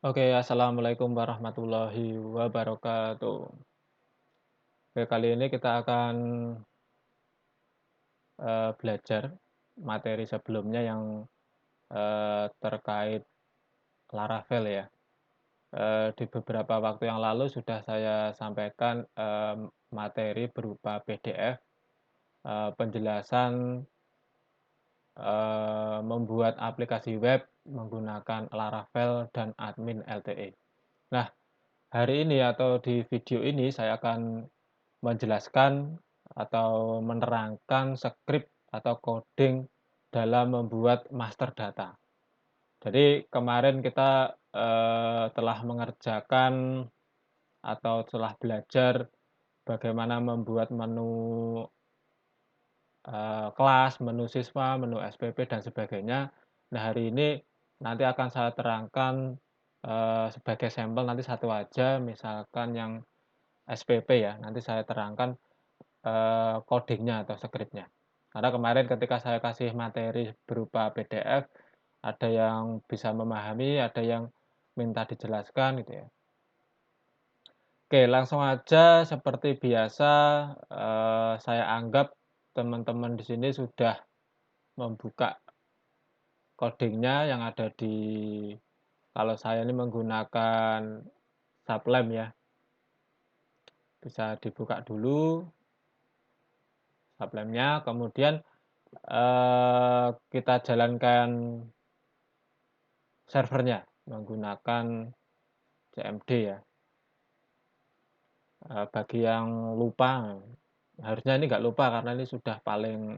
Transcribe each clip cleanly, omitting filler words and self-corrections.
Oke, assalamualaikum warahmatullahi wabarakatuh. Oke, kali ini kita akan belajar materi sebelumnya yang terkait Laravel ya. Di beberapa waktu yang lalu sudah saya sampaikan materi berupa PDF, penjelasan membuat aplikasi web menggunakan Laravel dan admin LTE. Nah, hari ini atau di video ini saya akan menjelaskan atau menerangkan skrip atau coding dalam membuat master data. Jadi kemarin kita telah mengerjakan atau telah belajar bagaimana membuat menu kelas, menu siswa, menu SPP dan sebagainya. Nah, hari ini nanti akan saya terangkan sebagai sampel nanti satu aja, misalkan yang SPP ya, nanti saya terangkan coding-nya atau skripnya. Karena kemarin ketika saya kasih materi berupa PDF, ada yang bisa memahami, ada yang minta dijelaskan gitu ya. Oke, langsung aja seperti biasa, saya anggap teman-teman di sini sudah membuka coding-nya yang ada di kalau saya ini menggunakan Sublime ya. Bisa dibuka dulu Sublime-nya, kemudian kita jalankan servernya menggunakan CMD ya. Bagi yang lupa, harusnya ini nggak lupa karena ini sudah paling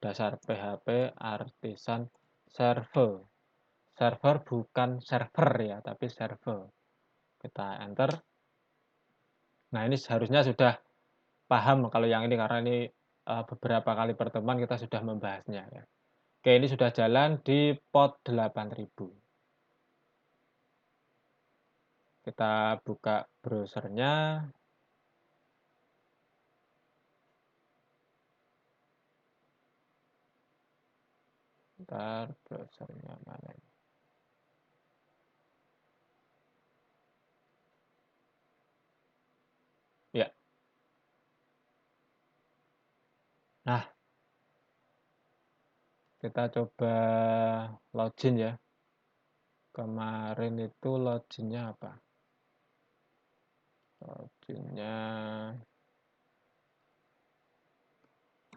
dasar PHP Artisan Server. Server bukan server ya, tapi server. Kita enter. Nah, ini seharusnya sudah paham kalau yang ini karena ini beberapa kali pertemuan kita sudah membahasnya ya. Oke, ini sudah jalan di port 8000. Kita buka browsernya. Ntar browsernya mana ini? Ya. Nah, kita coba login ya. Kemarin itu loginnya apa? Loginnya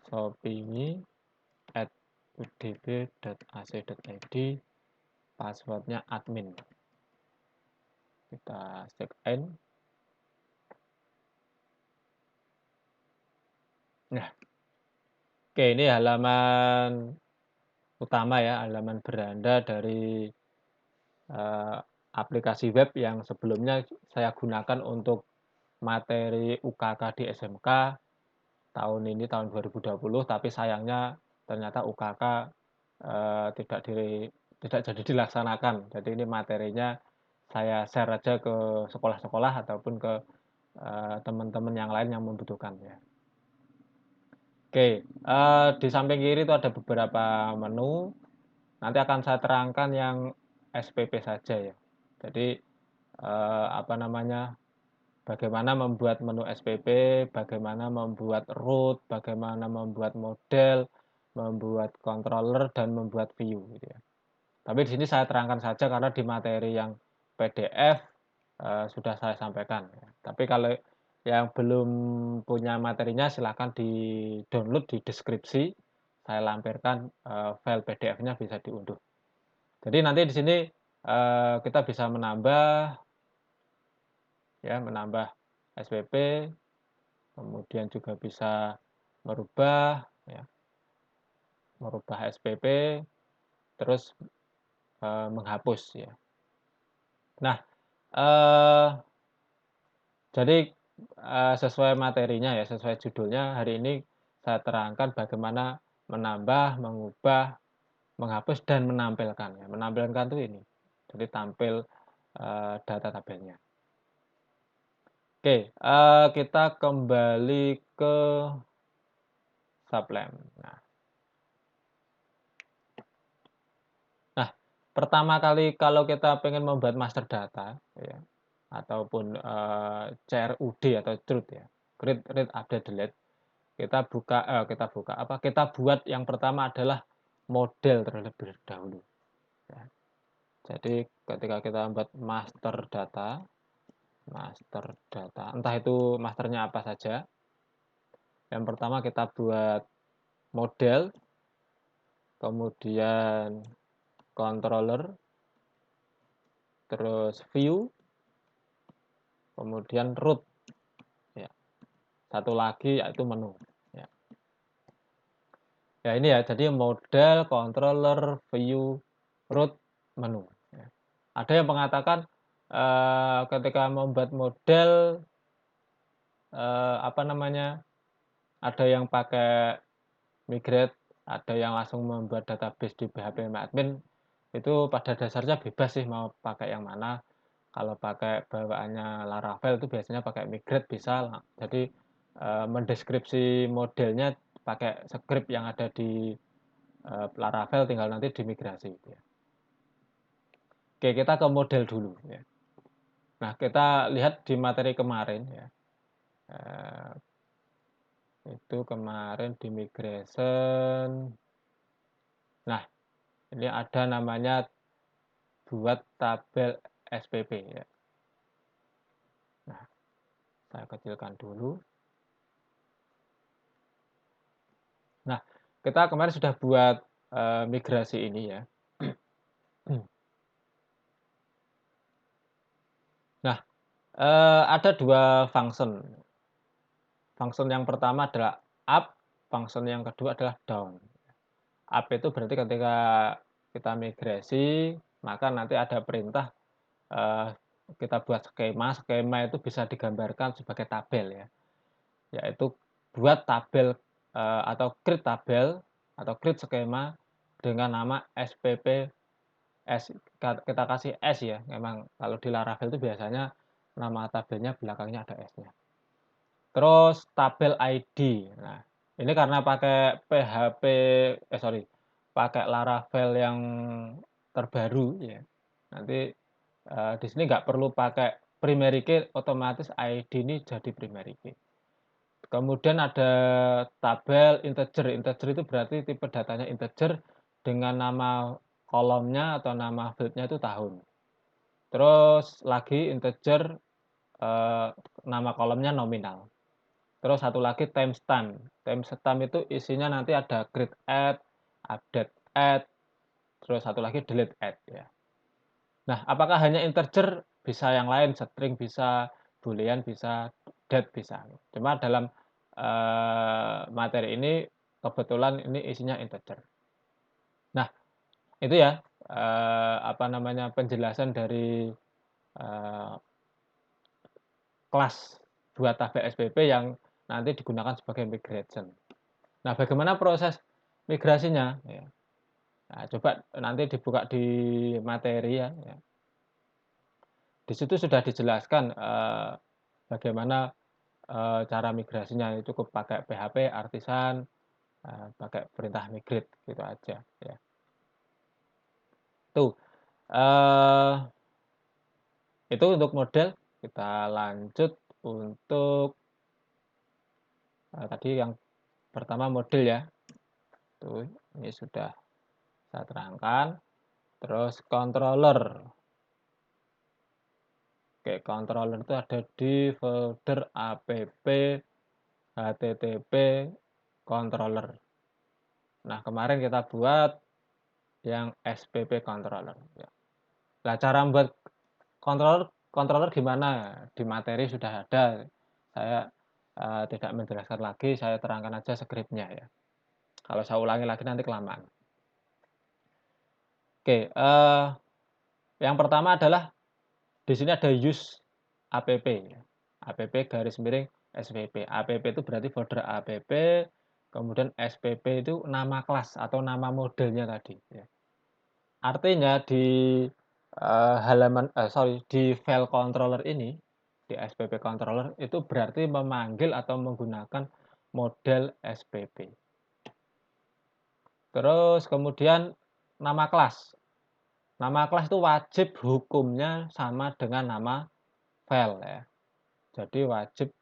shopee@udb.ac.id, passwordnya admin. Kita check in. Nah, oke, ini halaman utama ya, halaman beranda dari aplikasi web yang sebelumnya saya gunakan untuk materi UKK di SMK tahun ini tahun 2020, tapi sayangnya ternyata UKK tidak jadi dilaksanakan. Jadi ini materinya saya share aja ke sekolah-sekolah ataupun ke teman-teman yang lain yang membutuhkan ya. Oke, di samping kiri itu ada beberapa menu. Nanti akan saya terangkan yang SPP saja ya. Jadi apa namanya? Bagaimana membuat menu SPP, bagaimana membuat root, bagaimana membuat model, membuat controller dan membuat view gitu ya. Tapi di sini saya terangkan saja karena di materi yang PDF sudah saya sampaikan ya. Tapi kalau yang belum punya materinya silahkan di-download di deskripsi. Saya lampirkan file PDF-nya bisa diunduh. Jadi nanti di sini kita bisa menambah SPP, kemudian juga bisa merubah ya, merubah SPP, terus menghapus ya. Nah, eh, jadi sesuai materinya ya, sesuai judulnya hari ini saya terangkan bagaimana menambah, mengubah, menghapus dan menampilkan ya. Menampilkan itu ini. Jadi tampil data tabelnya. Oke, kita kembali ke Sublime. Nah, pertama kali kalau kita pengen membuat master data ya, ataupun, CRUD atau CRUD ya, create, read, update, delete, kita buat yang pertama adalah model terlebih dahulu ya. Jadi ketika kita membuat master data, entah itu masternya apa saja, yang pertama kita buat model, kemudian controller, terus view, kemudian root ya. Satu lagi yaitu menu ya. Ya ini ya, jadi model, controller, view, root, menu ya. Ada yang mengatakan ketika membuat model apa namanya, ada yang pakai migrate, ada yang langsung membuat database di PHP admin. Itu pada dasarnya bebas sih mau pakai yang mana. Kalau pakai bawaannya Laravel itu biasanya pakai migrate bisa. Jadi mendeskripsi modelnya pakai script yang ada di Laravel, tinggal nanti dimigrasi gitu ya. Oke, kita ke model dulu ya. Nah, kita lihat di materi kemarin ya. Itu kemarin di migration. Nah, ini ada namanya buat tabel SPP ya. Nah, saya kecilkan dulu. Nah, kita kemarin sudah buat migrasi ini ya. Nah, ada dua function. Function yang pertama adalah up, function yang kedua adalah down. Up itu berarti ketika kita migrasi, maka nanti ada perintah kita buat skema. Skema itu bisa digambarkan sebagai tabel ya. Yaitu buat tabel atau create tabel atau create skema dengan nama SPP S, kita kasih S ya. Memang kalau di Laravel itu biasanya nama tabelnya belakangnya ada S-nya. Terus tabel ID. Nah, ini karena pakai pakai Laravel yang terbaru ya. Nanti di sini nggak perlu pakai primary key, otomatis ID ini jadi primary key. Kemudian ada tabel integer. Integer itu berarti tipe datanya integer dengan nama kolomnya atau nama fieldnya itu tahun. Terus lagi integer nama kolomnya nominal. Terus satu lagi timestamp. Timestamp itu isinya nanti ada create add, update add, terus satu lagi delete add ya. Nah, apakah hanya integer? Bisa yang lain, string bisa, boolean bisa, date bisa. Cuma dalam materi ini kebetulan ini isinya integer. Nah, itu ya apa namanya penjelasan dari kelas buat tabel SPP yang nanti digunakan sebagai migration. Nah, bagaimana proses migrasinya? Ya. Nah, coba nanti dibuka di materi ya. Di situ sudah dijelaskan bagaimana cara migrasinya. Cukup pakai PHP, artisan, pakai perintah migrate gitu aja. Ya. Tuh, itu untuk model. Kita lanjut untuk tadi yang pertama model ya. Tuh, ini sudah saya terangkan. Terus controller. Oke, controller itu ada di folder app http controller. Nah, kemarin kita buat yang SPP controller. Ya. Nah, cara membuat controller gimana? Di materi sudah ada. Saya tidak menjelaskan lagi, saya terangkan aja skripnya ya. Kalau saya ulangi lagi nanti kelamaan. Oke, yang pertama adalah di sini ada use app, app garis miring SPP. App itu berarti folder app, kemudian SPP itu nama kelas atau nama modelnya tadi. Ya. Artinya di di file controller ini, di SPP controller itu berarti memanggil atau menggunakan model SPP. Terus kemudian nama kelas. Nama kelas itu wajib hukumnya sama dengan nama file ya. Jadi wajib,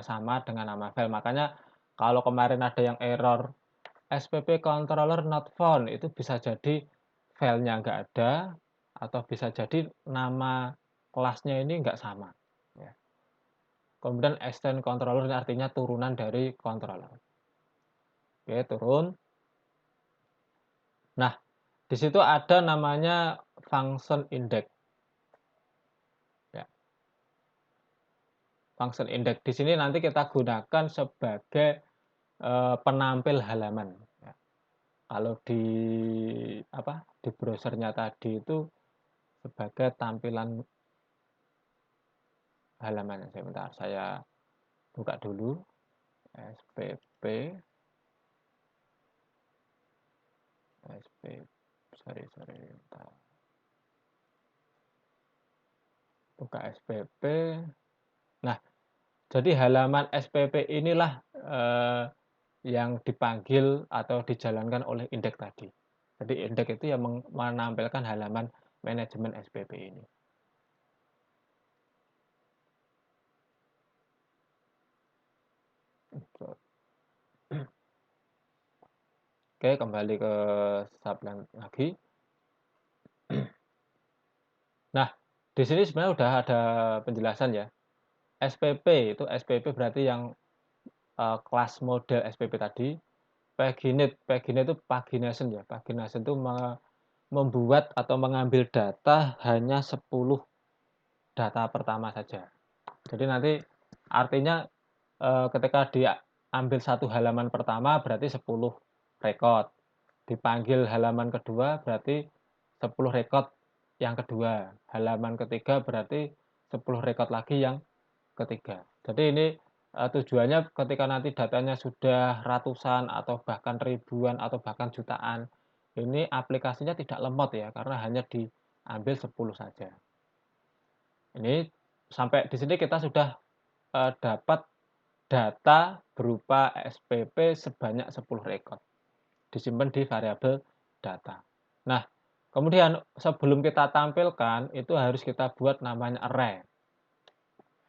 sama dengan nama file. Makanya kalau kemarin ada yang error SPP controller not found, itu bisa jadi filenya nggak ada, atau bisa jadi nama kelasnya ini nggak sama, ya. Kemudian extend controller ini artinya turunan dari controller. Oke, turun. Nah, di situ ada namanya function index. Ya, function index. Di sini nanti kita gunakan sebagai penampil halaman. Ya. Kalau di di browsernya tadi itu sebagai tampilan halaman. Sebentar, saya buka dulu. SPP, sorry, bentar. Buka SPP. Nah, jadi halaman SPP inilah yang dipanggil atau dijalankan oleh indeks tadi. Jadi indeks itu yang menampilkan halaman manajemen SPP ini. Oke, kembali ke subline lagi. Nah, di sini sebenarnya udah ada penjelasan ya. SPP berarti yang kelas model SPP tadi. Paginate itu pagination ya. Pagination itu membuat atau mengambil data hanya 10 data pertama saja. Jadi nanti artinya ketika diambil satu halaman pertama berarti 10 record. Dipanggil halaman kedua berarti 10 record yang kedua. Halaman ketiga berarti 10 record lagi yang ketiga. Jadi ini tujuannya ketika nanti datanya sudah ratusan atau bahkan ribuan atau bahkan jutaan, ini aplikasinya tidak lemot ya karena hanya diambil 10 saja. Ini sampai di sini kita sudah dapat data berupa SPP sebanyak 10 record disimpan di variabel data. Nah, kemudian sebelum kita tampilkan itu harus kita buat namanya array.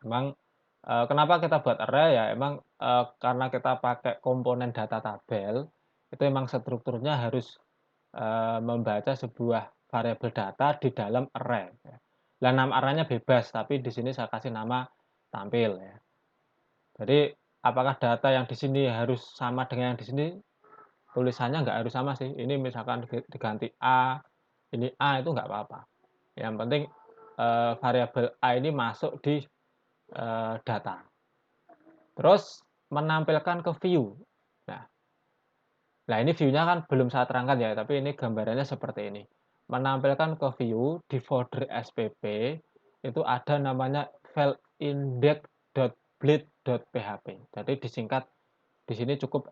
Memang kenapa kita buat array ya emang karena kita pakai komponen data tabel itu memang strukturnya harus membaca sebuah variabel data di dalam array ya. Lah nama arraynya bebas tapi di sini saya kasih nama tampil ya. Jadi apakah data yang di sini harus sama dengan yang di sini? Tulisannya nggak harus sama sih. Ini misalkan diganti A, ini A itu nggak apa-apa. Yang penting variabel A ini masuk di data. Terus menampilkan ke view. Nah ini view-nya kan belum saya terangkan ya, tapi ini gambarannya seperti ini. Menampilkan ke view di folder SPP itu ada namanya file index.bleed.php. Jadi disingkat di sini cukup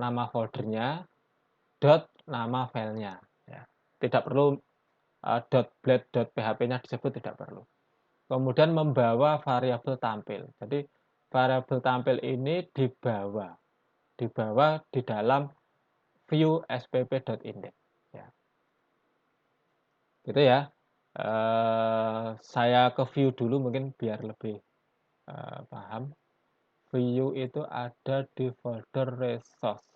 nama foldernya dot nama filenya. Ya. Tidak perlu .blade.php-nya disebut, tidak perlu. Kemudian membawa variabel tampil. Jadi variabel tampil ini dibawa di dalam view spp.index. Ya. Gitu ya. Saya ke view dulu mungkin biar lebih paham. View itu ada di folder resource.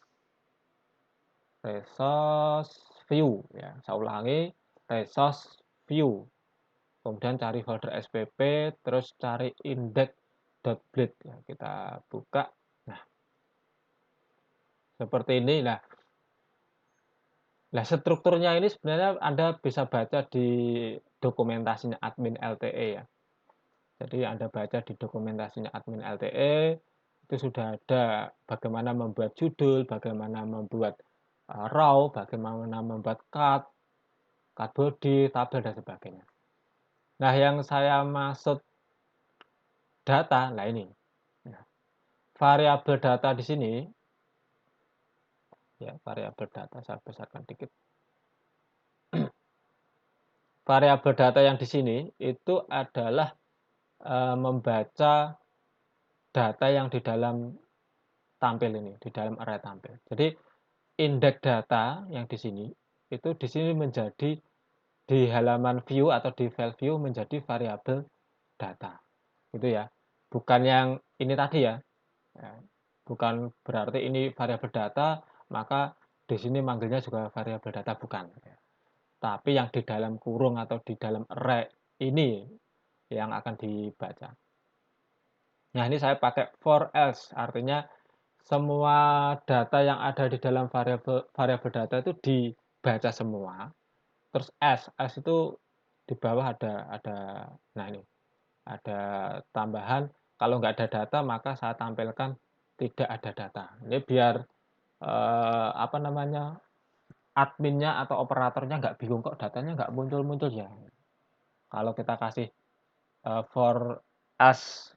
Resource view ya. Saya ulangi, resource view. Kemudian cari folder SPP, terus cari index.bleed ya. Kita buka. Nah, seperti ini. Nah, strukturnya ini sebenarnya Anda bisa baca di dokumentasinya admin LTE ya. Jadi Anda baca di dokumentasinya admin LTE, itu sudah ada bagaimana membuat judul, bagaimana membuat raw, bagaimana membuat cut body, tabel, dan sebagainya. Nah, yang saya maksud data, nah ini. Nah, variabel data di sini, ya variabel data saya besarkan dikit. Variabel data yang di sini itu adalah membaca data yang di dalam tampil ini, di dalam array tampil. Jadi indeks data yang di sini itu di sini menjadi di halaman view atau di file view menjadi variabel data. Gitu ya. Bukan yang ini tadi ya. Ya, bukan berarti ini variabel data, maka di sini manggilnya juga variabel data, bukan. Tapi yang di dalam kurung atau di dalam array ini yang akan dibaca. Nah, ini saya pakai for else, artinya semua data yang ada di dalam variabel data itu dibaca semua. Terus s itu di bawah ada nah ini ada tambahan, kalau nggak ada data maka saya tampilkan tidak ada data. Ini biar apa namanya, adminnya atau operatornya nggak bingung kok datanya nggak muncul-muncul ya. Kalau kita kasih for as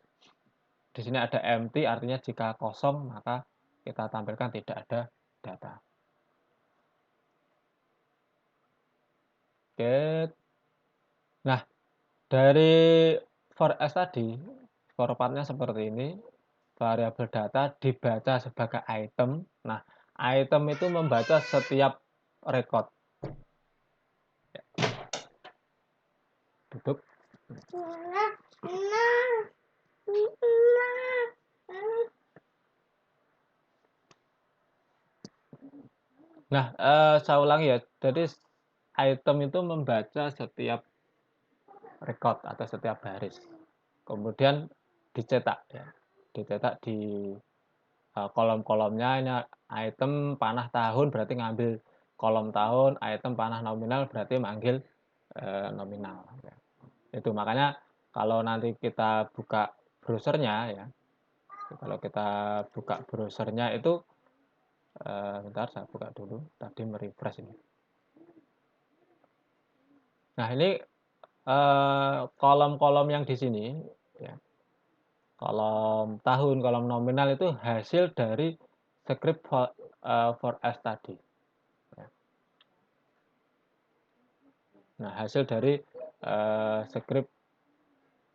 di sini ada empty, artinya jika kosong maka kita tampilkan tidak ada data. Oke. Nah, dari for as tadi, formatnya seperti ini. Variabel data dibaca sebagai item. Nah, item itu membaca setiap record. Tutup. Nah, saya ulangi ya. Jadi item itu membaca setiap record atau setiap baris. Kemudian dicetak ya. Dicetak di kolom-kolomnya. Ini item panah tahun berarti ngambil kolom tahun, item panah nominal berarti manggil nominal. Ya. Itu makanya kalau nanti kita buka browsernya ya, kalau kita buka browsernya itu bentar saya buka dulu, tadi merefresh ini. Nah, ini kolom-kolom yang di sini ya, kolom tahun, kolom nominal itu hasil dari script for s tadi. Nah, hasil dari script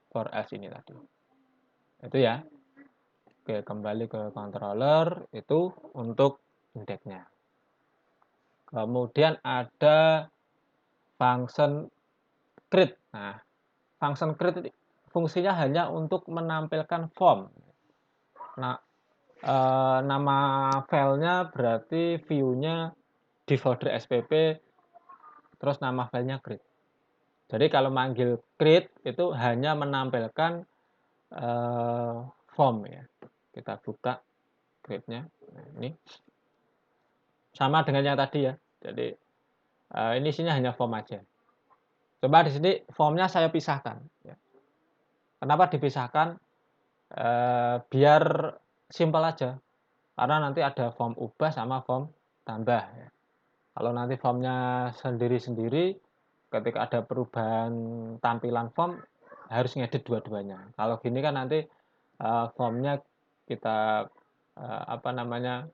for s ini tadi. Itu ya. Oke, kembali ke controller itu untuk indeksnya. Kemudian ada function create. Nah, function create fungsinya hanya untuk menampilkan form. Nah, nama filenya berarti view-nya di folder spp, terus nama filenya create. Jadi kalau manggil create itu hanya menampilkan form ya. Kita buka create-nya. Nah, ini sama dengan yang tadi ya. Jadi ini isinya hanya form aja. Coba di sini formnya saya pisahkan. Ya. Kenapa dipisahkan? Biar simpel aja. Karena nanti ada form ubah sama form tambah. Ya. Kalau nanti formnya sendiri-sendiri, ketika ada perubahan tampilan form, harus ngedit dua-duanya. Kalau gini kan nanti formnya kita apa namanya,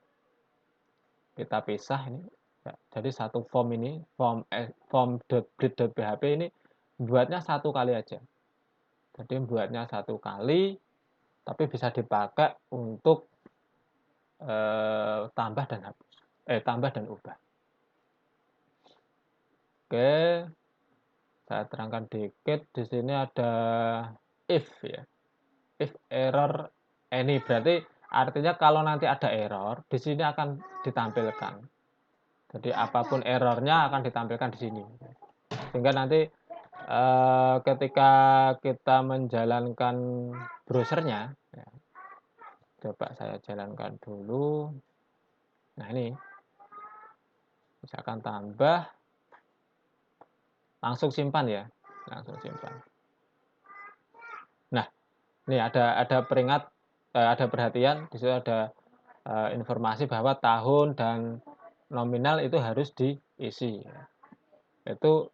kita pisah ini. Ya, jadi satu form ini, form.breed.php ini buatnya satu kali aja. Jadi buatnya satu kali, tapi bisa dipakai untuk tambah dan hapus. Tambah dan ubah. Oke, saya terangkan dikit. Di sini ada if ya. If error any, berarti artinya kalau nanti ada error, di sini akan ditampilkan. Jadi apapun errornya akan ditampilkan di sini. Sehingga nanti ketika kita menjalankan browsernya, ya, coba saya jalankan dulu. Nah ini, misalkan tambah, langsung simpan ya, langsung simpan. Nah, ini ada peringat, ada perhatian, di situ ada informasi bahwa tahun dan nominal itu harus diisi. Itu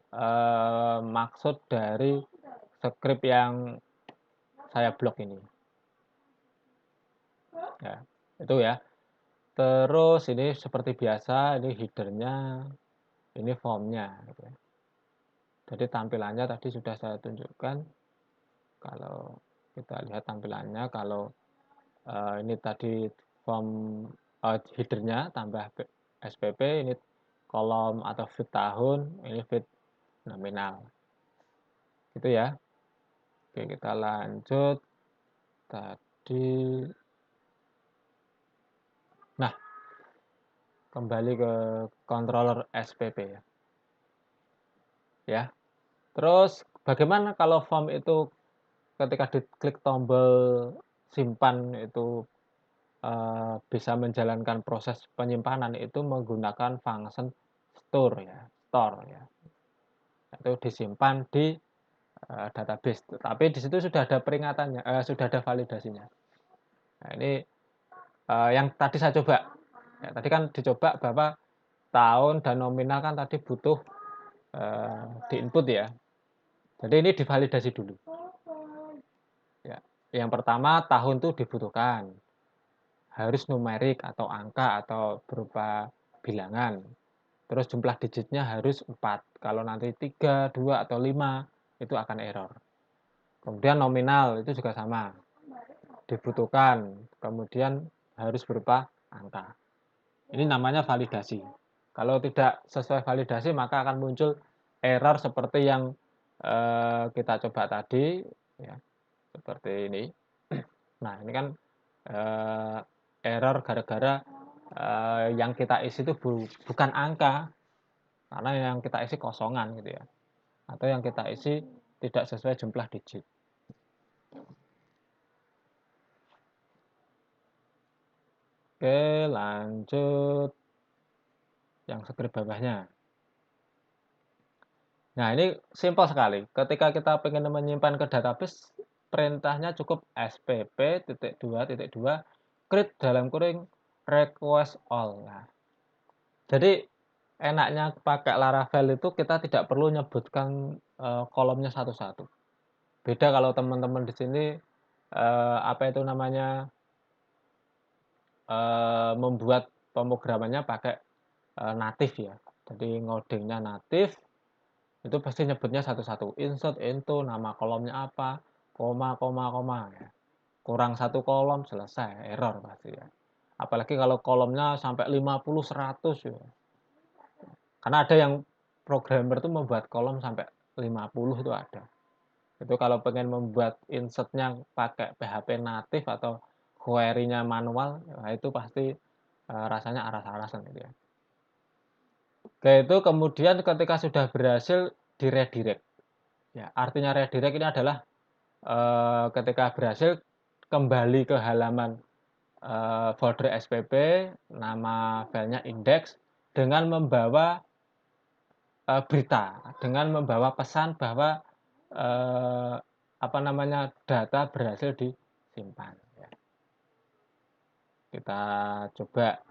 maksud dari script yang saya blok ini. Ya, itu ya. Terus ini seperti biasa, ini headernya, ini formnya. Gitu ya. Jadi tampilannya tadi sudah saya tunjukkan. Kalau kita lihat tampilannya, kalau ini tadi form headernya tambah SPP, ini kolom atau feed tahun, ini feed nominal. Gitu ya. Oke, kita lanjut. Tadi, nah, kembali ke controller SPP ya. Ya. Terus bagaimana kalau form itu ketika diklik tombol simpan itu bisa menjalankan proses penyimpanan itu menggunakan function store ya, store ya. Itu disimpan di database. Tapi di situ sudah ada peringatannya, sudah ada validasinya. Nah, ini yang tadi saya coba. Ya, tadi kan dicoba bahwa tahun dan nominal kan tadi butuh di-input ya. Jadi ini divalidasi dulu. Ya. Yang pertama tahun itu dibutuhkan. Harus numerik atau angka atau berupa bilangan. Terus jumlah digitnya harus 4. Kalau nanti 3, 2, atau 5 itu akan error. Kemudian nominal itu juga sama. Dibutuhkan. Kemudian harus berupa angka. Ini namanya validasi. Kalau tidak sesuai validasi maka akan muncul error seperti yang kita coba tadi ya, seperti ini. Nah, ini kan error gara-gara yang kita isi itu bukan angka, karena yang kita isi kosongan gitu ya. Atau yang kita isi tidak sesuai jumlah digit. Oke, lanjut yang script bawahnya. Nah, ini simpel sekali. Ketika kita ingin menyimpan ke database, perintahnya cukup spp.2.2 create dalam kurung request all. Nah, jadi enaknya pakai Laravel itu kita tidak perlu nyebutkan kolomnya satu-satu. Beda kalau teman-teman di sini apa itu namanya membuat pemrogramannya pakai natif ya. Jadi ngodingnya natif, itu pasti nyebutnya satu-satu. Insert into, nama kolomnya apa, koma, koma, koma. Ya. Kurang satu kolom, selesai. Error pasti ya. Apalagi kalau kolomnya sampai 50, 100 ya. Karena ada yang programmer itu membuat kolom sampai 50 itu ada. Itu kalau pengen membuat insertnya pakai PHP natif atau query-nya manual, nah itu pasti rasanya aras-arasan gitu ya. Oke, itu kemudian ketika sudah berhasil di redirect. Ya, artinya redirect ini adalah ketika berhasil kembali ke halaman folder SPP, nama filenya index dengan membawa berita, dengan membawa pesan bahwa apa namanya data berhasil disimpan. Ya. Kita coba.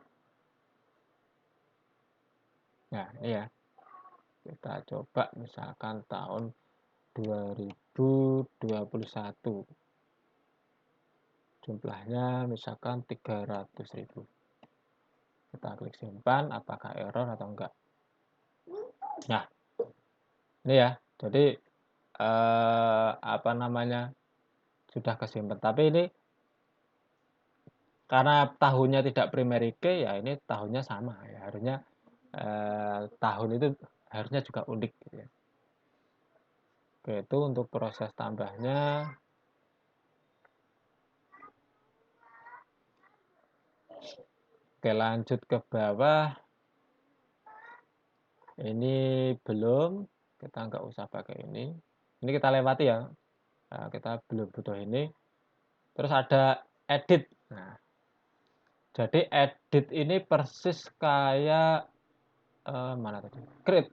Nah, ini ya. Kita coba misalkan tahun 2021. Jumlahnya misalkan 300.000. Kita klik simpan, apakah error atau enggak. Nah, ini ya. Jadi apa namanya sudah kesimpan. Tapi ini karena tahunnya tidak primary key ya ini tahunnya sama ya. Harusnya tahun itu harusnya juga unik gitu ya. Oke, itu untuk proses tambahnya. Oke, lanjut ke bawah. Ini belum, kita nggak usah pakai ini. Ini kita lewati ya. Nah, kita belum butuh ini. Terus ada edit. Nah, jadi edit ini persis kayak mana tadi? Create.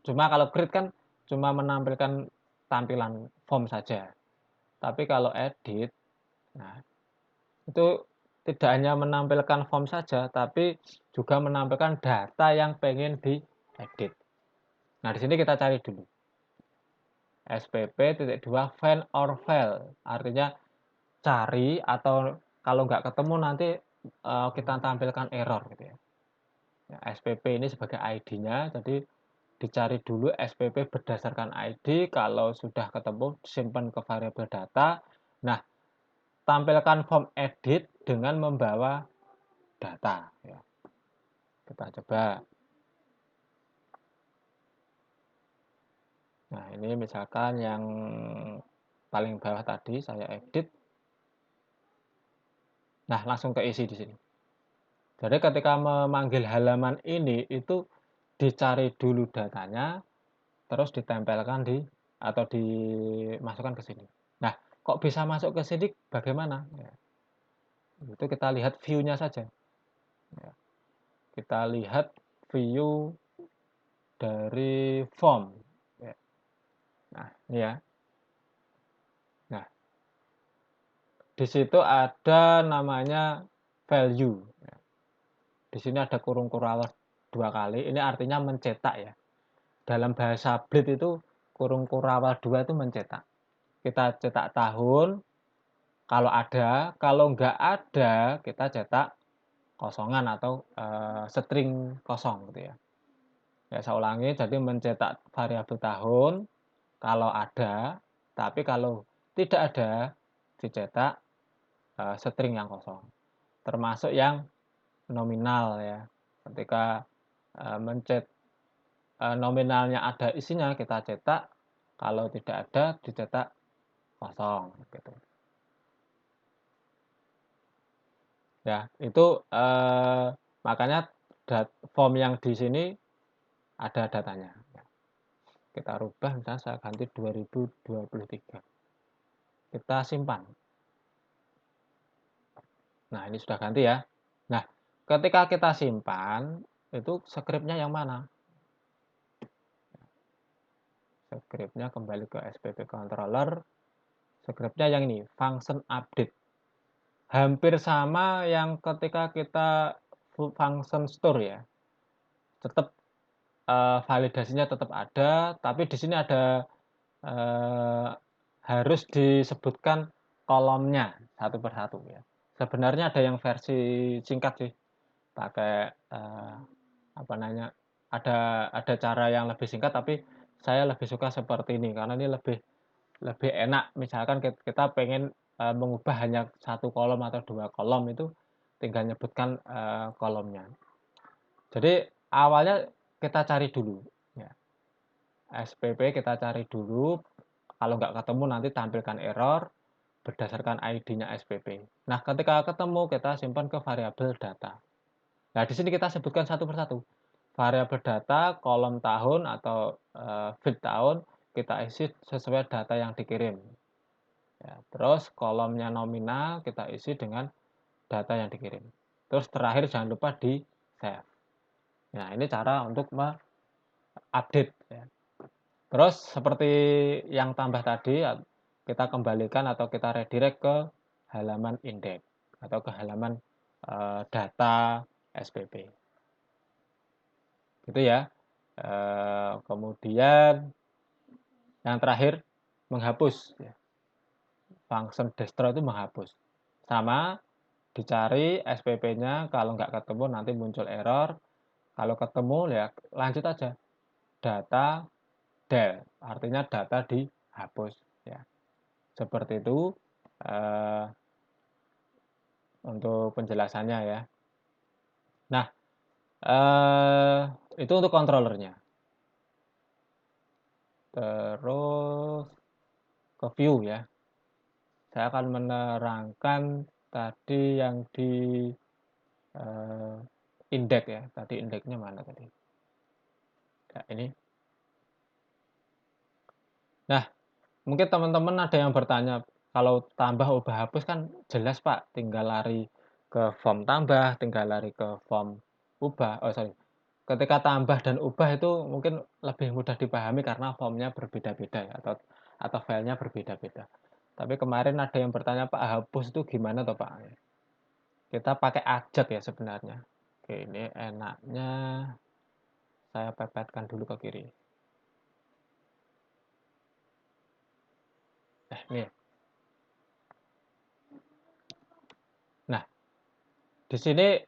Cuma kalau create kan cuma menampilkan tampilan form saja. Tapi kalau edit, nah itu tidak hanya menampilkan form saja, tapi juga menampilkan data yang pengen diedit. Nah, di sini kita cari dulu. SPP.2 find or file. Artinya cari atau kalau nggak ketemu nanti kita tampilkan error gitu ya. Ya, SPP ini sebagai ID-nya, jadi dicari dulu SPP berdasarkan ID, kalau sudah ketemu simpan ke variabel data. Nah, tampilkan form edit dengan membawa data. Ya. Kita coba. Nah, ini misalkan yang paling bawah tadi saya edit. Nah, langsung keisi di sini. Jadi ketika memanggil halaman ini itu dicari dulu datanya, terus ditempelkan di atau dimasukkan ke sini. Nah, kok bisa masuk ke sini bagaimana? Ya, itu kita lihat view-nya saja. Ya, kita lihat view dari form. Ya. Nah, ini ya. Nah, di situ ada namanya value. Ya. Di sini ada kurung kurawal 2 kali. Ini artinya mencetak ya. Dalam bahasa Blade itu kurung kurawal 2 itu mencetak. Kita cetak tahun kalau ada, kalau nggak ada kita cetak kosongan atau string kosong gitu ya. Ya saya ulangi, jadi mencetak variabel tahun kalau ada, tapi kalau tidak ada dicetak string yang kosong. Termasuk yang nominal ya. Ketika nominalnya ada isinya kita cetak, kalau tidak ada dicetak kosong gitu. Ya, itu makanya form yang di sini ada datanya. Kita rubah misalnya saya ganti 2023. Kita simpan. Nah, ini sudah ganti ya. Nah, ketika kita simpan, itu script-nya yang mana? Script-nya kembali ke SPP controller. Script-nya yang ini, function update. Hampir sama yang ketika kita function store ya. Tetap validasinya tetap ada, tapi di sini ada harus disebutkan kolomnya satu persatu ya. Sebenarnya ada yang versi singkat sih, pakai apa namanya, ada cara yang lebih singkat, tapi saya lebih suka seperti ini karena ini lebih lebih enak. Misalkan kita pengen mengubah hanya satu kolom atau 2 kolom, itu tinggal nyebutkan kolomnya. Jadi awalnya kita cari dulu ya. SPP kita cari dulu, kalau nggak ketemu nanti tampilkan error berdasarkan ID-nya SPP. Nah, ketika ketemu kita simpan ke variabel data. Nah, di sini kita sebutkan satu persatu. Variabel data, kolom tahun atau field tahun kita isi sesuai data yang dikirim. Ya, terus kolomnya nominal kita isi dengan data yang dikirim. Terus terakhir jangan lupa di save. Nah, ini cara untuk update ya. Terus seperti yang tambah tadi, kita kembalikan atau kita redirect ke halaman index atau ke halaman data SPP. Gitu ya. Kemudian yang terakhir menghapus ya. Function destroy itu menghapus. Sama dicari SPP-nya, kalau nggak ketemu nanti muncul error. Kalau ketemu ya lanjut aja. Data del, artinya data dihapus ya. Seperti itu untuk penjelasannya ya. Nah, itu untuk controllernya. Terus ke view ya. Saya akan menerangkan tadi yang di indeks ya. Tadi indeksnya mana tadi? Ya, ini. Nah, mungkin teman-teman ada yang bertanya, kalau tambah ubah hapus kan jelas Pak, tinggal lari ke form tambah, tinggal lari ke form ubah. Oh sorry, ketika tambah dan ubah itu mungkin lebih mudah dipahami karena formnya berbeda-beda ya, atau filenya berbeda-beda. Tapi kemarin ada yang bertanya, Pak, hapus itu gimana toh Pak? Kita pakai ajak ya sebenarnya. Oke, ini enaknya saya pepetkan dulu ke kiri. Nih. Nah, di sini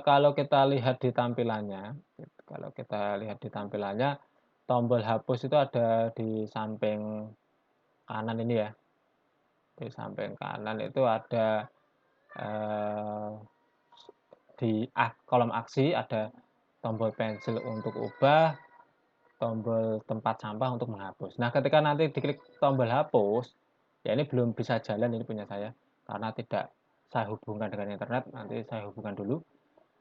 kalau kita lihat di tampilannya, tombol hapus itu ada di samping kanan ini ya. Di samping kanan itu ada di kolom aksi ada tombol pensil untuk ubah, tombol tempat sampah untuk menghapus. Nah, ketika nanti diklik tombol hapus, ya ini belum bisa jalan ini punya saya, karena tidak saya hubungkan dengan internet, nanti saya hubungkan dulu.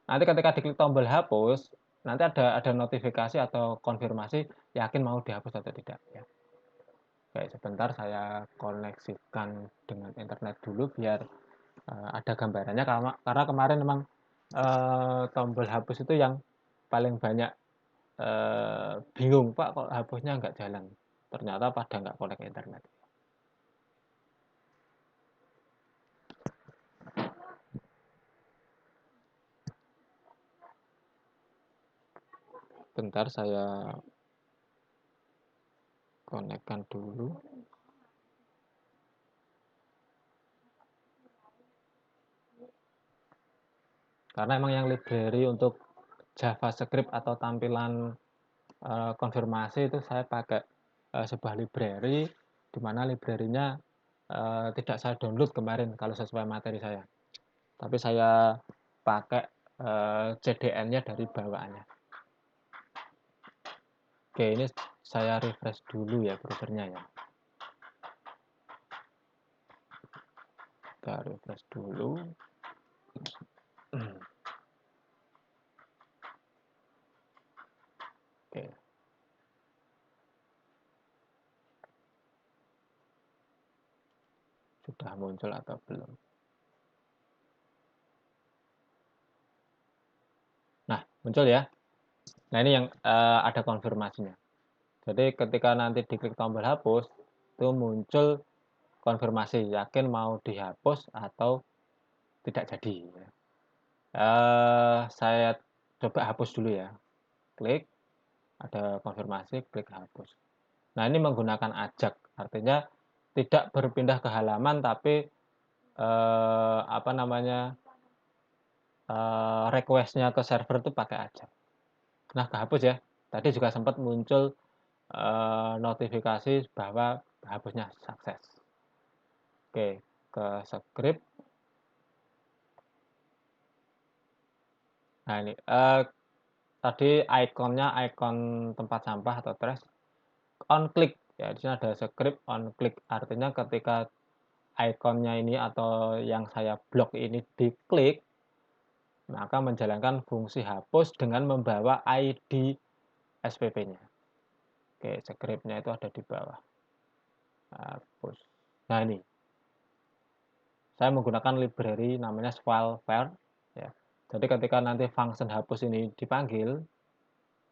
Nanti ketika diklik tombol hapus, nanti ada notifikasi atau konfirmasi yakin mau dihapus atau tidak ya. Baik, sebentar saya koneksikan dengan internet dulu biar ada gambarannya, karena kemarin memang tombol hapus itu yang paling banyak bingung, Pak kok hapusnya nggak jalan. Ternyata pada nggak connect internet. Bentar saya konekkan dulu. Karena emang yang library untuk JavaScript atau tampilan konfirmasi itu saya pakai sebuah library, di mana library-nya tidak saya download kemarin kalau sesuai materi saya. Tapi saya pakai CDN-nya dari bawaannya. Oke, ini saya refresh dulu ya browsernya ya. Kita refresh dulu. Oke. Sudah muncul atau belum? Nah, muncul ya. Nah, ini yang ada konfirmasinya. Jadi ketika nanti diklik tombol hapus, itu muncul konfirmasi yakin mau dihapus atau tidak jadi. Saya coba hapus dulu ya. Klik, ada konfirmasi, klik hapus. Nah, ini menggunakan ajak, artinya tidak berpindah ke halaman, tapi apa namanya, request-nya ke server itu pakai ajak. Nah, kehapus ya. Tadi juga sempat muncul notifikasi bahwa hapusnya sukses. Oke, ke script. Nah, ini tadi ikonnya ikon tempat sampah atau trash on click ya. Di sini ada script on click, artinya ketika ikonnya ini atau yang saya blok ini diklik, maka menjalankan fungsi hapus dengan membawa ID SPP-nya. Oke, script-nya itu ada di bawah. Hapus. Nah, ini saya menggunakan library namanya swalware ya. Jadi ketika nanti function hapus ini dipanggil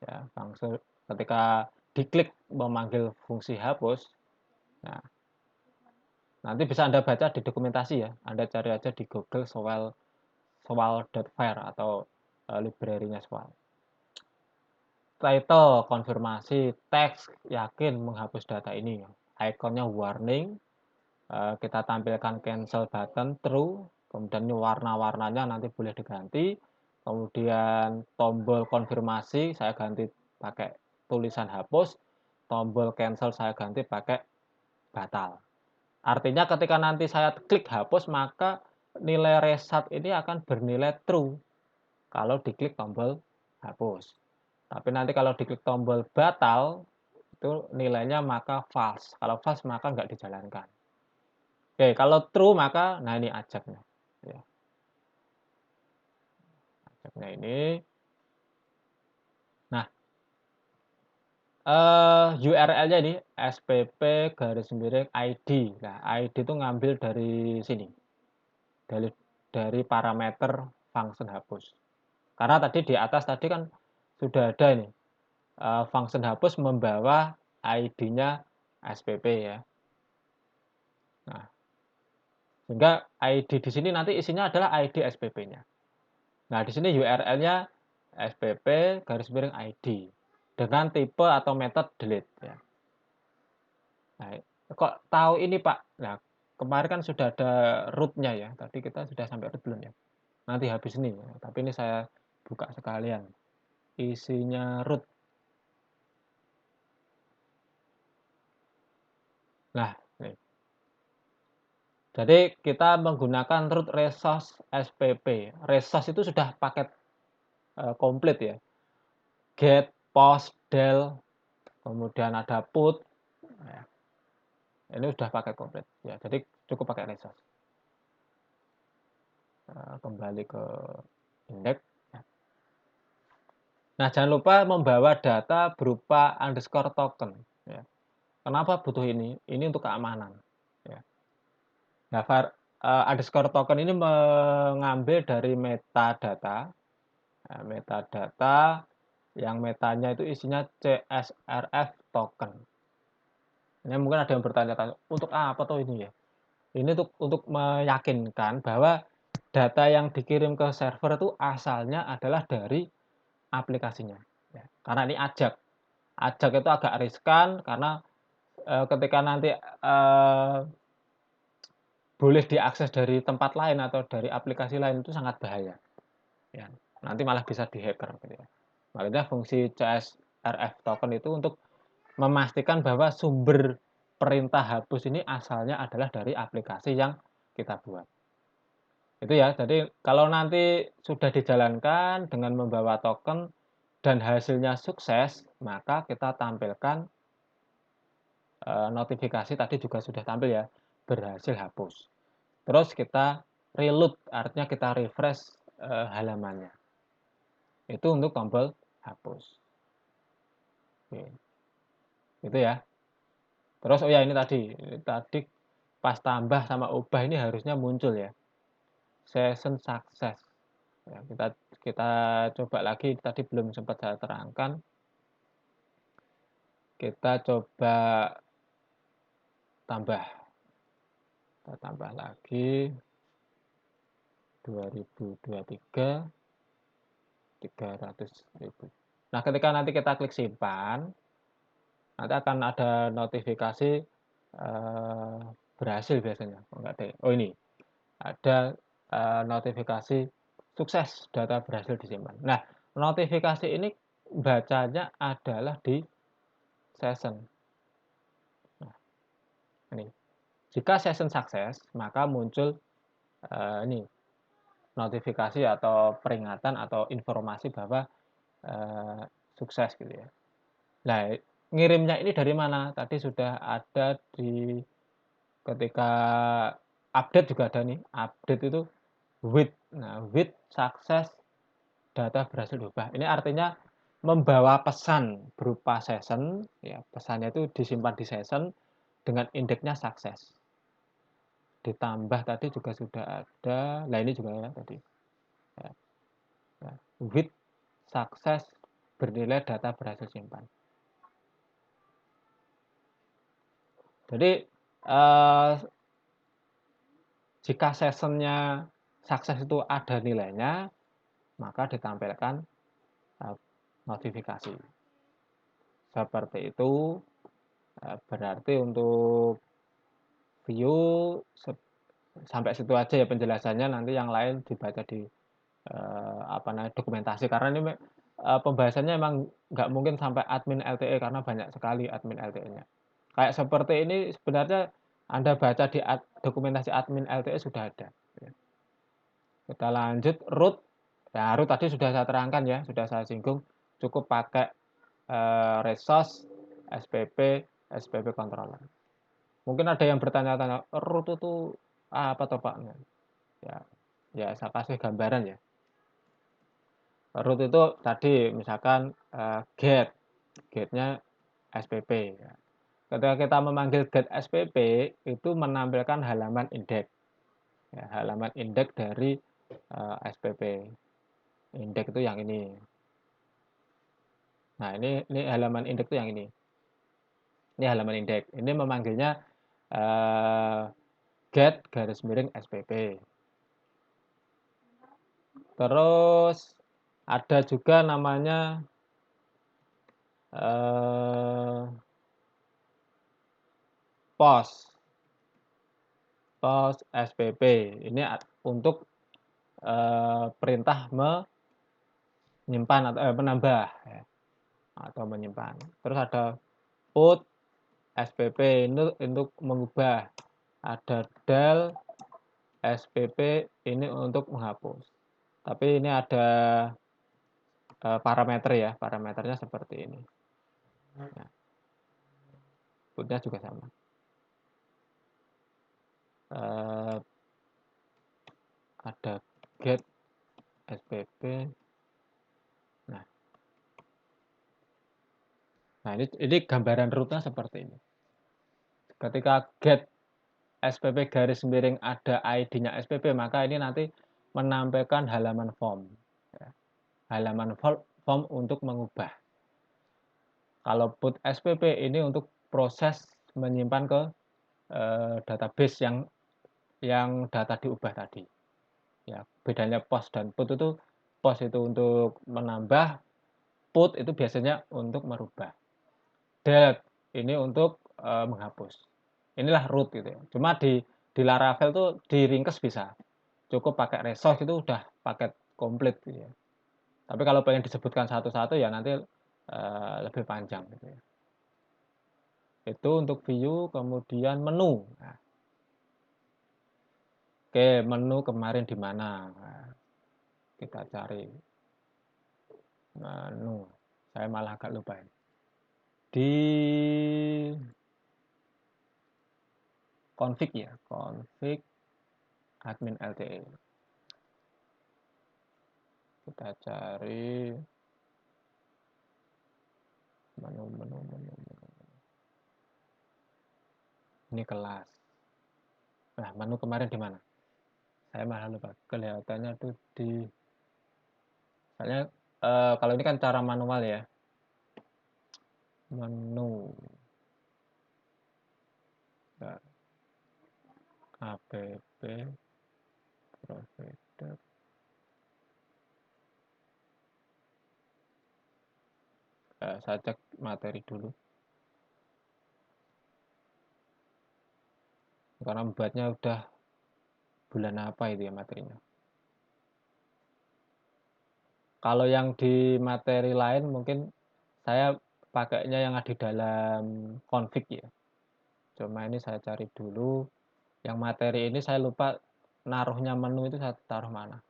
ya, function ketika diklik memanggil fungsi hapus, nah nanti bisa Anda baca di dokumentasi ya. Anda cari aja di Google swal.var atau library-nya swal. Title konfirmasi, teks yakin menghapus data ini. Ikonnya warning, kita tampilkan cancel button true, kemudian warna-warnanya nanti boleh diganti, kemudian tombol konfirmasi saya ganti pakai tulisan hapus, tombol cancel saya ganti pakai batal. Artinya ketika nanti saya klik hapus, maka nilai reset ini akan bernilai true kalau diklik tombol hapus. Tapi nanti kalau diklik tombol batal, itu nilainya maka false. Kalau false maka nggak dijalankan. Oke, kalau true maka, nah ini ajaknya. Ya, ajaknya ini. Nah, URL-nya ini spp garis miring id. Nah, id itu ngambil dari sini, dari parameter function hapus. Karena tadi di atas tadi kan sudah ada ini, function hapus membawa id-nya spp ya. Nah, sehingga id di sini nanti isinya adalah id spp-nya. Nah, di sini URL-nya spp garis miring id dengan tipe atau metode delete ya. Nah, kok tahu ini Pak? Nah, kemarin kan sudah ada root-nya ya. Tadi kita sudah sampai root belum ya? Nanti habis ini ya. Tapi ini saya buka sekalian. Isinya root. Nah, nih. Jadi kita menggunakan root resource SPP. Resource itu sudah paket komplit ya. Get, post, del, kemudian ada put, ya. Ini udah pakai komplit, ya. Jadi cukup pakai resource. Kembali ke indeks. Ya. Nah, jangan lupa membawa data berupa underscore token. Ya. Kenapa butuh ini? Ini untuk keamanan. Ya. Nah, underscore token ini mengambil dari metadata. Nah, metadata yang metanya itu isinya CSRF token. Ini mungkin ada yang bertanya-tanya, untuk apa tuh ini ya? Ini untuk meyakinkan bahwa data yang dikirim ke server itu asalnya adalah dari aplikasinya. Ya. Karena ini ajak. Ajak itu agak riskan karena ketika nanti boleh diakses dari tempat lain atau dari aplikasi lain itu sangat bahaya. Ya. Nanti malah bisa dihacker. Gitu ya. Makanya fungsi CSRF token itu untuk memastikan bahwa sumber perintah hapus ini asalnya adalah dari aplikasi yang kita buat. Itu ya, jadi kalau nanti sudah dijalankan dengan membawa token dan hasilnya sukses, maka kita tampilkan notifikasi tadi juga sudah tampil ya, berhasil hapus. Terus kita reload, artinya kita refresh halamannya. Itu untuk tombol hapus. Oke. Itu ya. Terus oh ya ini tadi pas tambah sama ubah ini harusnya muncul ya. Session success. Ya, kita coba lagi, tadi belum sempat saya terangkan. Kita coba tambah. Kita tambah lagi 2023 300.000. Nah, ketika nanti kita klik simpan, nanti akan ada notifikasi berhasil biasanya. Oh ini ada notifikasi sukses, data berhasil disimpan. Nah, notifikasi ini bacanya adalah di session. Nah, ini jika session sukses, maka muncul ini notifikasi atau peringatan atau informasi bahwa sukses gitu ya. Nah, ngirimnya ini dari mana? Tadi sudah ada di ketika update juga ada nih. Update itu with. Nah, with success data berhasil diubah. Ini artinya membawa pesan berupa session, ya, pesannya itu disimpan di session dengan indeksnya sukses. Ditambah tadi juga sudah ada. Nah, ini juga ya tadi. Ya, ya. With sukses bernilai data berhasil simpan. Jadi jika sessionnya sukses itu ada nilainya, maka ditampilkan notifikasi. Seperti itu. Berarti untuk view sampai situ aja ya penjelasannya, nanti yang lain dibaca di dokumentasi, karena ini pembahasannya emang nggak mungkin sampai admin LTE karena banyak sekali admin LTE-nya. Kayak seperti ini sebenarnya Anda baca di dokumentasi admin LTE sudah ada. Kita lanjut root. Ya, root tadi sudah saya terangkan ya, sudah saya singgung. Cukup pakai resource, SPP controller. Mungkin ada yang bertanya-tanya, root itu apa toh Pak? Ya saya kasih gambaran ya. Root itu tadi misalkan get-nya SPP. Ya. Ketika kita memanggil get SPP, itu menampilkan halaman indeks. Ya, halaman indeks dari SPP. Indeks itu yang ini. Nah, ini halaman indeks itu yang ini. Ini halaman indeks. Ini memanggilnya get garis miring SPP. Terus ada juga namanya post SPP. Ini untuk perintah menyimpan atau menambah ya, atau menyimpan. Terus ada put SPP ini untuk mengubah. Ada del SPP ini untuk menghapus. Tapi ini ada parameter ya, parameternya seperti ini. Ya. putnya juga sama. Ada get SPP. Nah, ini gambaran rootnya seperti ini. Ketika get SPP garis miring ada ID-nya SPP, maka ini nanti menampilkan halaman form. Halaman form untuk mengubah. Kalau put SPP ini untuk proses menyimpan ke database yang data diubah tadi. Ya, bedanya post dan put itu, post itu untuk menambah, put itu biasanya untuk merubah. Delete ini untuk menghapus. Inilah root gitu ya. Cuma di Laravel tuh diringkes bisa. Cukup pakai resource itu udah paket komplit gitu ya. Tapi kalau pengen disebutkan satu-satu ya nanti lebih panjang gitu ya. Itu untuk view, kemudian menu. Nah, oke, menu kemarin di mana? Nah, kita cari menu. Saya malah agak lupa ini. Di config ya, config admin LTE. Kita cari menu. Ini kelas. Nah, menu kemarin di mana? Saya malah lupa. Kelihatannya tuh di, misalnya kalau ini kan cara manual ya. Menu. Nah, app provider. Saya cek materi dulu. Karena membuatnya udah bulan apa itu ya materinya. Kalau yang di materi lain mungkin saya pakainya yang ada di dalam config ya. Cuma ini saya cari dulu. Yang materi ini saya lupa naruhnya menu itu saya taruh mana.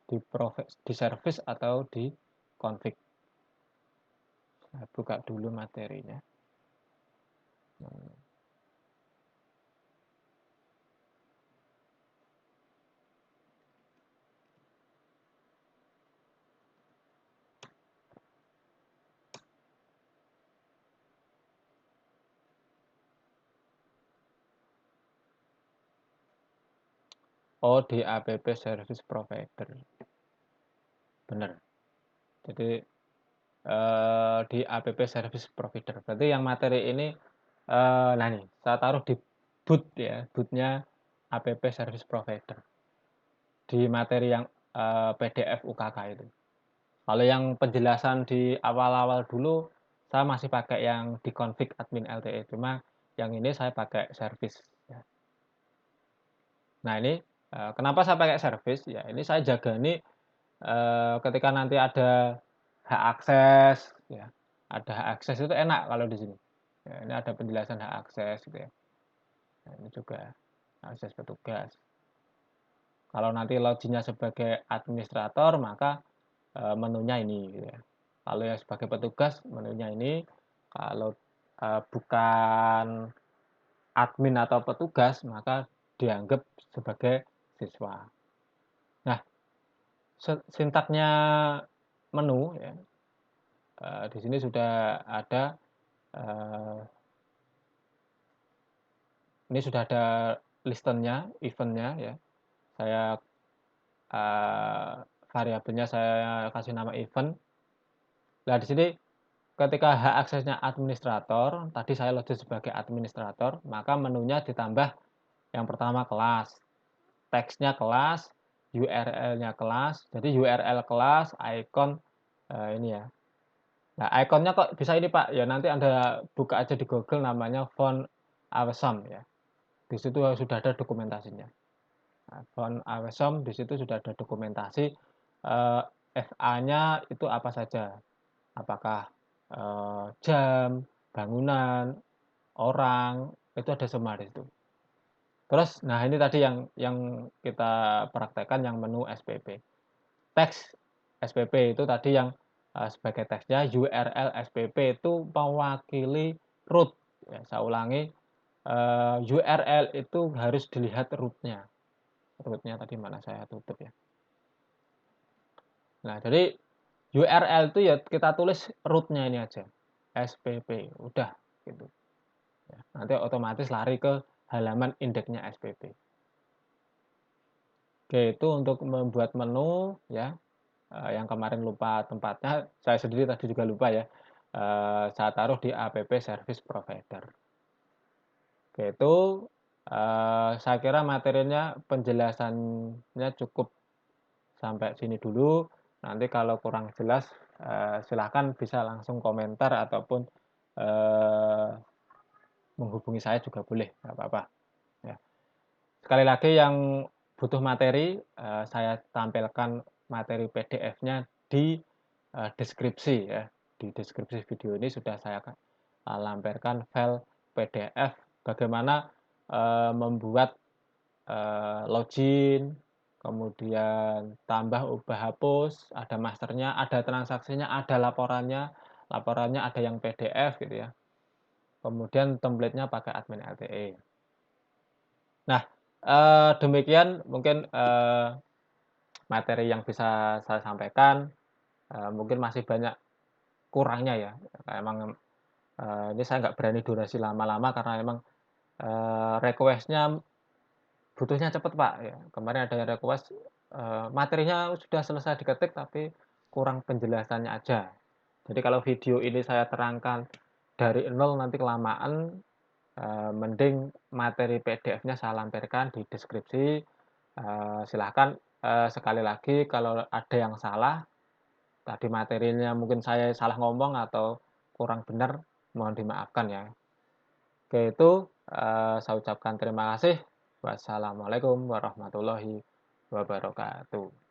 Di service atau di config. Saya buka dulu materinya. Oh, di app service provider. Benar. Jadi di app service provider. Berarti yang materi ini, nah nih, saya taruh di boot ya, bootnya app service provider. Di materi yang PDF UKK itu. Kalau yang penjelasan di awal-awal dulu, saya masih pakai yang di config admin LTE. Cuma yang ini saya pakai service. Ya. Nah ini, kenapa saya pakai service? Ya ini saya jaga ini ketika nanti ada hak akses, ya, ada hak akses itu enak kalau di sini. Ya, ini ada penjelasan hak akses gitu ya. Nah, ini juga akses petugas. Kalau nanti loginnya sebagai administrator, maka menunya ini. Gitu ya. Kalau yang sebagai petugas, menunya ini. Kalau bukan admin atau petugas, maka dianggap sebagai siswa. Nah, sintaknya menu ya, di sini sudah ada, ini sudah ada listennya, eventnya ya. Saya variabelnya saya kasih nama event. Nah di sini ketika hak aksesnya administrator, tadi saya login sebagai administrator, maka menunya ditambah yang pertama kelas, teksnya kelas, URL-nya kelas. Jadi URL kelas, icon ini ya. Nah, ikonnya kok bisa ini Pak? Ya nanti Anda buka aja di Google namanya font awesome ya. Di situ sudah ada dokumentasinya. Nah, font awesome di situ sudah ada dokumentasi FA-nya itu apa saja. Apakah jam, bangunan, orang, itu ada semua di situ. Terus, nah ini tadi yang kita praktekkan yang menu SPP. Teks SPP itu tadi yang sebagai teksnya, URL SPP itu mewakili root. Ya, saya ulangi, URL itu harus dilihat root-nya. Root-nya tadi mana saya tutup ya. Nah, jadi URL itu ya kita tulis root-nya ini aja. SPP, udah gitu. Ya, nanti otomatis lari ke halaman indeksnya SPP. Oke, itu untuk membuat menu ya. Yang kemarin lupa tempatnya, saya sendiri tadi juga lupa ya. Saya taruh di app service provider. Oke, itu saya kira materinya penjelasannya cukup sampai sini dulu. Nanti kalau kurang jelas silahkan bisa langsung komentar ataupun menghubungi saya juga boleh, nggak apa-apa. Ya. Sekali lagi yang butuh materi, saya tampilkan materi PDF-nya di deskripsi ya. Di deskripsi video ini sudah saya lampirkan file PDF bagaimana membuat login, kemudian tambah, ubah, hapus, ada masternya, ada transaksinya, ada laporannya, laporannya ada yang PDF gitu ya. Kemudian template-nya pakai admin LTE. Nah, demikian mungkin materi yang bisa saya sampaikan. Mungkin masih banyak kurangnya ya. Emang ini saya nggak berani durasi lama-lama karena emang request-nya butuhnya cepet Pak. Ya. Kemarin ada yang request materinya sudah selesai diketik tapi kurang penjelasannya aja. Jadi kalau video ini saya terangkan dari nol nanti kelamaan, mending materi PDF-nya saya lampirkan di deskripsi. Silahkan sekali lagi kalau ada yang salah, tadi materinya mungkin saya salah ngomong atau kurang benar, mohon dimaafkan ya. Oke itu, saya ucapkan terima kasih. Wassalamualaikum warahmatullahi wabarakatuh.